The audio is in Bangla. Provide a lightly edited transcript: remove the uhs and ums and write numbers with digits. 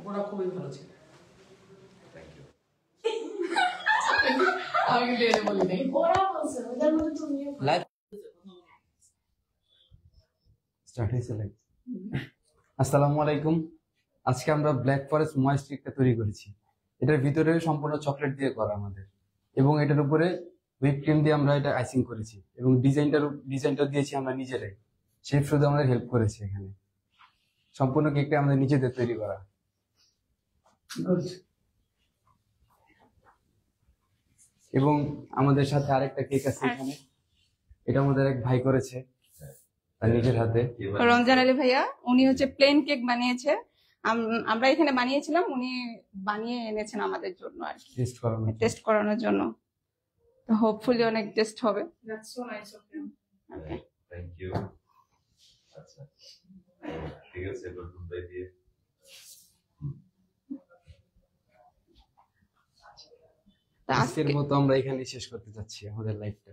ওরা খুবই ভালো ছিল। Thank you. আমি কিন্তু এটা বলি নাই, ওরা বলছে ওদের মধ্যে তুমিও লাইভ স্টার্ট হয়েছে লাইভ। আসসালামু আলাইকুম। আজকে আমরা ব্ল্যাক ফরেস্ট ময়েস্ট কেকটা তৈরি করেছি। এটার ভিতরে সম্পূর্ণ চকলেট দিয়ে করা আমাদের, এবং এটার উপরে হুইপ ক্রিম দিয়ে আমরা এটা আইসিং করেছি, এবং ডিজাইনটা দিয়েছি আমরা নিজেরাই। শেফ শুধু আমাদের হেল্প করেছে এখানে। সম্পূর্ণ কেকটা আমাদের নিজেদের তৈরি করা। গুড। এবং আমাদের সাথে আরেকটা কেক আছে এখানে, এটা আমাদের এক ভাই করেছে তার নিজের হাতে। রমজান আলী ভাইয়া, উনি হচ্ছে প্লেন কেক বানিয়েছে। আমরা এখানে বানিয়েছিলাম, উনি বানিয়ে এনেছেন আমাদের জন্য আর কি, টেস্ট করানোর জন্য। তো হোপফুলি অনেক টেস্ট হবে। That's so nice of you. Okay, thank you. আচ্ছা ঠিক আছে, এবার গুড দিয়ে তো আজকের মতো আমরা এখানে শেষ করতে যাচ্ছি আমাদের লাইভটা।